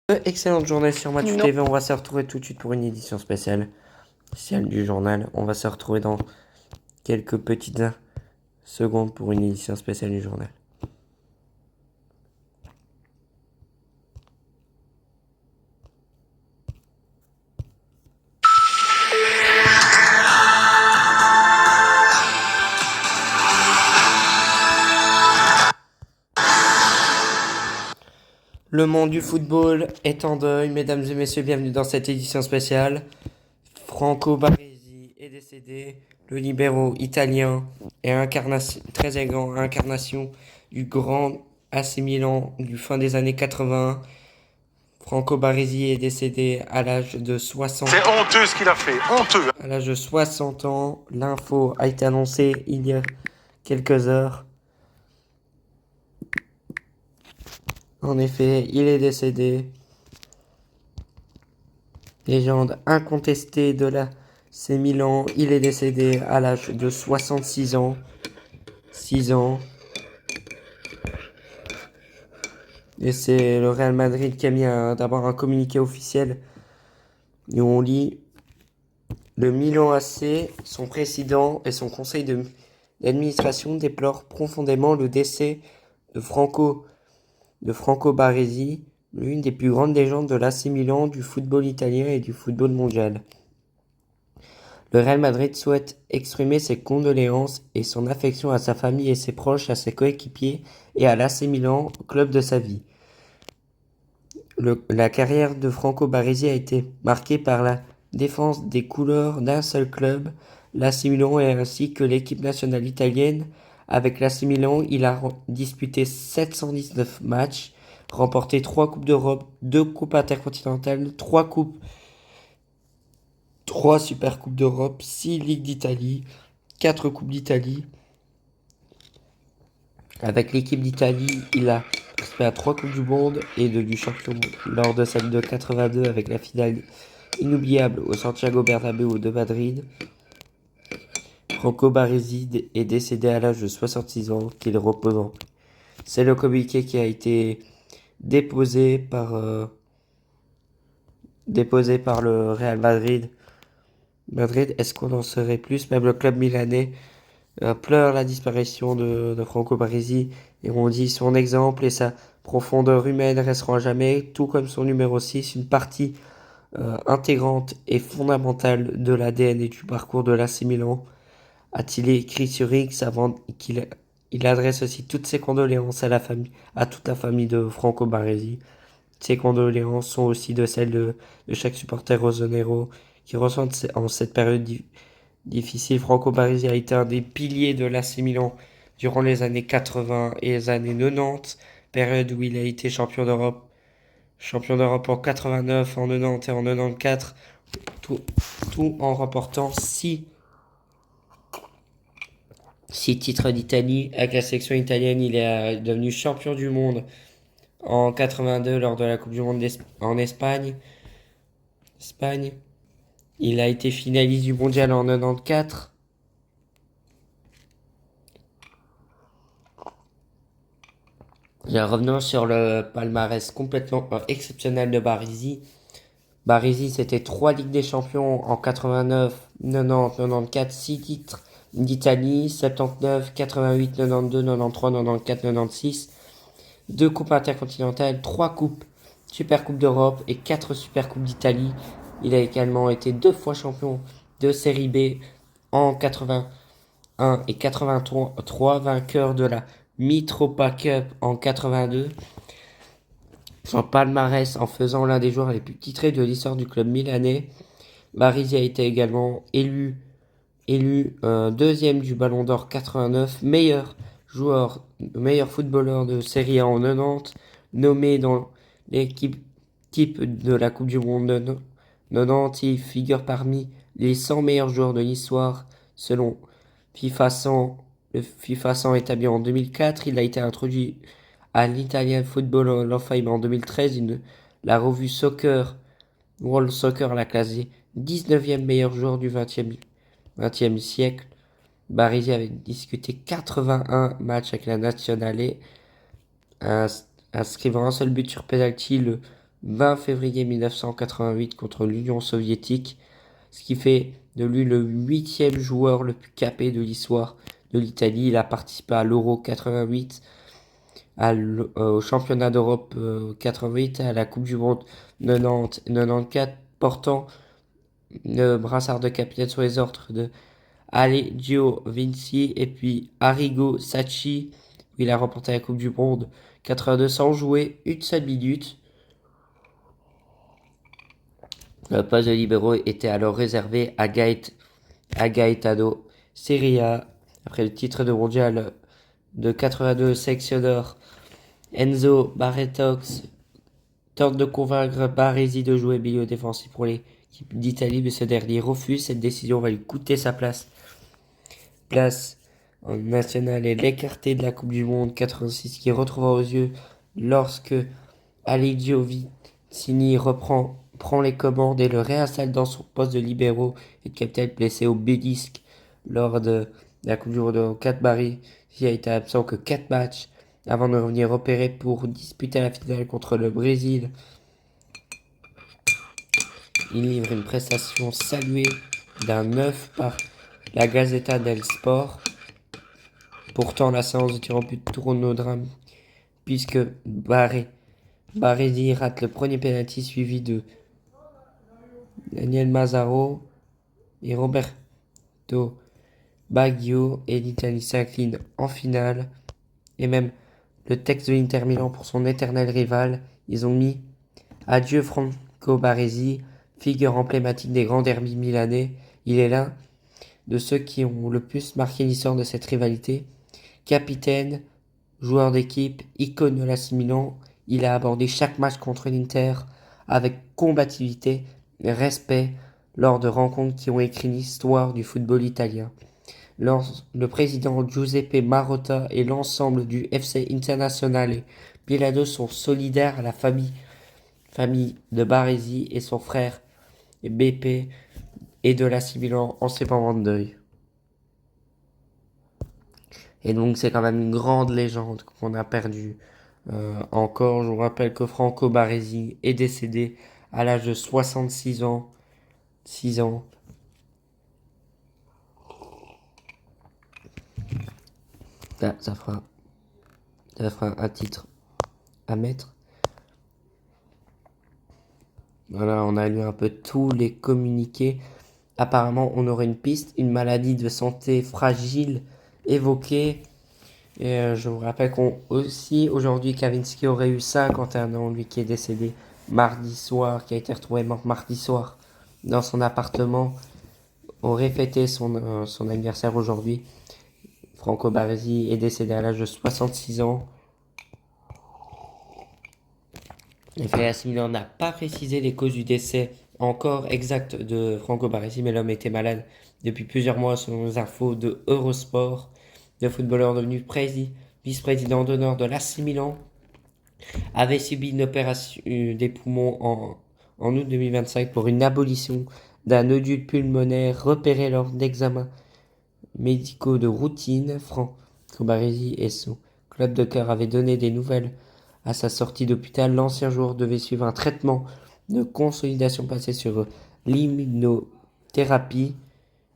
Excellente journée sur Match Non. TV. On va se retrouver tout de suite pour une édition spéciale du journal. On va se retrouver dans quelques petites secondes pour une édition spéciale du journal. Le monde du football est en deuil. Mesdames et messieurs, bienvenue dans cette édition spéciale. Franco Baresi est décédé. Le libéro italien et très élégant incarnation du grand AC Milan du fin des années 80. Franco Baresi est décédé à l'âge de 60 ans. C'est honteux ce qu'il a fait, honteux. À l'âge de 60 ans, l'info a été annoncée il y a quelques heures. En effet, il est décédé. Légende incontestée de la C Milan, il est décédé à l'âge de 66 ans. 6 ans. Et c'est le Real Madrid qui a mis d'abord un communiqué officiel où on lit: le Milan AC, son président et son conseil d'administration déplorent profondément le décès de Franco Baresi, l'une des plus grandes légendes de l'AC Milan, du football italien et du football mondial. Le Real Madrid souhaite exprimer ses condoléances et son affection à sa famille et ses proches, à ses coéquipiers et à l'AC Milan, club de sa vie. La carrière de Franco Baresi a été marquée par la défense des couleurs d'un seul club, l'AC Milan, et ainsi que l'équipe nationale italienne. Avec l'AC Milan, il a disputé 719 matchs, remporté 3 Coupes d'Europe, 2 Coupes intercontinentales, 3 Super Coupes d'Europe, 6 Ligues d'Italie, 4 Coupes d'Italie. Avec l'équipe d'Italie, il a participé à 3 Coupes du Monde et du champion lors de celle de 82 avec la finale inoubliable au Santiago Bernabéu de Madrid. Franco Baresi est décédé à l'âge de 66 ans, qu'il repose en paix. C'est le communiqué qui a été déposé par le Real Madrid. Est-ce qu'on en saurait plus? Même le club milanais pleure la disparition de Franco Baresi, et on dit: son exemple et sa profondeur humaine resteront à jamais, tout comme son numéro 6, une partie intégrante et fondamentale de l'ADN et du parcours de l'AC Milan, a-t-il écrit sur X avant qu'il adresse aussi toutes ses condoléances à toute la famille de Franco Baresi. Ses condoléances sont aussi de celles de chaque supporter rossonero qui ressent en cette période difficile. Franco Baresi a été un des piliers de l'AC Milan durant les années 80 et les années 90, période où il a été champion d'Europe en 89, en 90 et en 94, tout en remportant 6 titres d'Italie. Avec la sélection italienne, il est devenu champion du monde en 82 lors de la Coupe du Monde en Espagne. Il a été finaliste du mondial en 94. Revenons sur le palmarès complètement exceptionnel de Baresi. Baresi, c'était 3 Ligues des Champions en 89, 90, 94, 6 titres d'Italie, 79, 88, 92, 93, 94, 96, 2 Coupes intercontinentales, 3 Coupes Super Coupe d'Europe et 4 Super Coupes d'Italie. Il a également été 2 fois champion de Série B en 81 et 83, vainqueur de la Mitropa Cup en 82. Son palmarès en faisant l'un des joueurs les plus titrés de l'histoire du club milanais. Baresi a été également élu deuxième du Ballon d'Or 89, meilleur footballeur de Serie A en 90, nommé dans l'équipe type de la Coupe du Monde 90. Il figure parmi les 100 meilleurs joueurs de l'histoire selon FIFA 100, le FIFA 100 établi en 2004. Il a été introduit à l'Italian Football Hall of Fame en 2013. La revue World Soccer l'a classé 19e meilleur joueur du 20e siècle. Baresi avait disputé 81 matchs avec la Nazionale, inscrivant un seul but sur penalty 20 février 1988 contre l'Union soviétique, ce qui fait de lui le 8e joueur le plus capé de l'histoire de l'Italie. Il a participé à l'Euro 88, au championnat d'Europe 88, à la Coupe du Monde 90-94, portant le brassard de capitaine sur les ordres de Alessio Vinci et puis Arrigo Sacchi. Il a remporté la Coupe du Monde 82 sans jouer une seule minute. Le poste de libéraux était alors réservé à Gaetano Seria. Après le titre de mondial de 82, sélectionneur Enzo Barretox tente de convaincre Baresi de jouer milieu défensif pour l'équipe d'Italie, mais ce dernier refuse. Cette décision va lui coûter sa place en national et l'écarter de la Coupe du Monde 86, qui retrouvera aux yeux lorsque Alessio Vicini prend les commandes et le réinstalle dans son poste de libéraux et de capitaine, blessé au ménisque lors de la Coupe du Monde 4 Barry, qui a été absent que 4 matchs avant de revenir opéré pour disputer la finale contre le Brésil. Il livre une prestation saluée d'un 9 par la Gazzetta del Sport. Pourtant, la séance de tir au but tourne au drame puisque Baresi rate le premier penalty suivi de Daniel Mazzaro et Roberto Baggio, et l'Italie s'incline en finale. Et même le texte de l'Inter Milan pour son éternel rival, ils ont mis adieu Franco Baresi, figure emblématique des grands derbys milanais. Il est l'un de ceux qui ont le plus marqué l'histoire de cette rivalité. Capitaine, joueur d'équipe, icône de l'AC Milan, il a abordé chaque match contre l'Inter avec combativité et respect lors de rencontres qui ont écrit l'histoire du football italien. Le président Giuseppe Marotta et l'ensemble du FC Internazionale Milano sont solidaires à la famille de Baresi et son frère Beppe et de l'AC Milan en ces moments de deuil. Et donc c'est quand même une grande légende qu'on a perdue. Encore, je vous rappelle que Franco Baresi est décédé à l'âge de 66 ans. 6 ans. Là, ça fera un titre à mettre. Voilà, on a lu un peu tous les communiqués. Apparemment, on aurait une piste, une maladie de santé fragile évoquée. Et je vous rappelle qu'on aussi, aujourd'hui, Kavinsky aurait eu 51 ans, lui qui est décédé mardi soir, qui a été retrouvé mort mardi soir dans son appartement, aurait fêté son anniversaire aujourd'hui. Franco Baresi est décédé à l'âge de 66 ans. Le FAS Milan n'a pas précisé les causes du décès encore exact de Franco Baresi, mais l'homme était malade depuis plusieurs mois selon les infos de Eurosport. Le footballeur devenu vice-président d'honneur de l'AC Milan avait subi une opération des poumons en août 2025 pour une abolition d'un nodule pulmonaire repéré lors d'examens médicaux de routine. Franco Baresi et son club de cœur avaient donné des nouvelles à sa sortie d'hôpital. L'ancien joueur devait suivre un traitement de consolidation passé sur l'immunothérapie.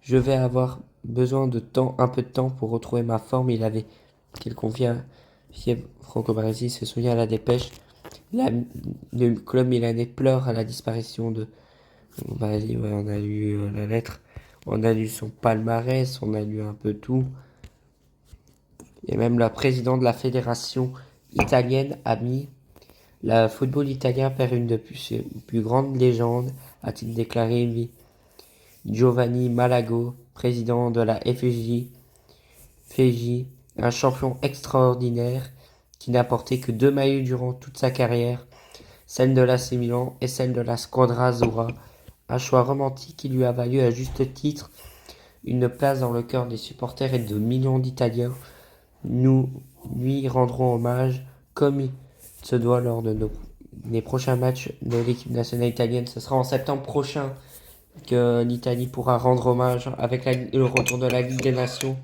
Je vais avoir besoin de temps, un peu de temps pour retrouver ma forme. Il avait qu'il confiait Franco Baresi se souvient à la dépêche. Le club milanais pleure à la disparition de Baresi. Ouais, on a lu la lettre, on a lu son palmarès, on a lu un peu tout. Et même la présidente de la fédération italienne a mis le football italien perd une de ses plus grandes légendes, a-t-il déclaré Giovanni Malago, président de la FJ, un champion extraordinaire qui n'a porté que 2 maillots durant toute sa carrière, celle de l'AC Milan et celle de la Squadra Azzurra. Un choix romantique qui lui a valu à juste titre une place dans le cœur des supporters et de millions d'Italiens. Nous lui rendrons hommage comme il se doit lors de les prochains matchs de l'équipe nationale italienne. Ce sera en septembre prochain que l'Italie pourra rendre hommage avec le retour de la Ligue des Nations.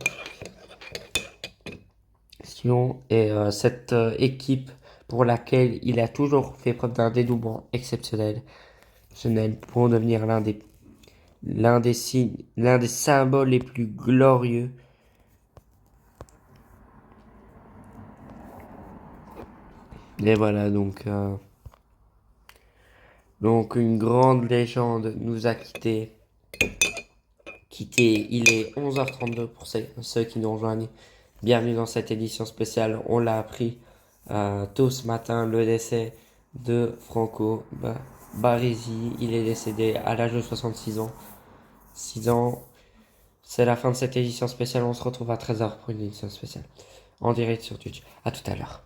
Et cette équipe pour laquelle il a toujours fait preuve d'un dénouement exceptionnel pour devenir l'un des signes, l'un des symboles les plus glorieux. Et voilà, donc une grande légende nous a quitté. Il est 11h32 pour ceux qui nous rejoignent. Bienvenue dans cette édition spéciale. On l'a appris tôt ce matin, le décès de Franco Baresi. Il est décédé à l'âge de 66 ans. 6 ans. C'est la fin de cette édition spéciale. On se retrouve à 13h pour une édition spéciale en direct sur Twitch. À tout à l'heure.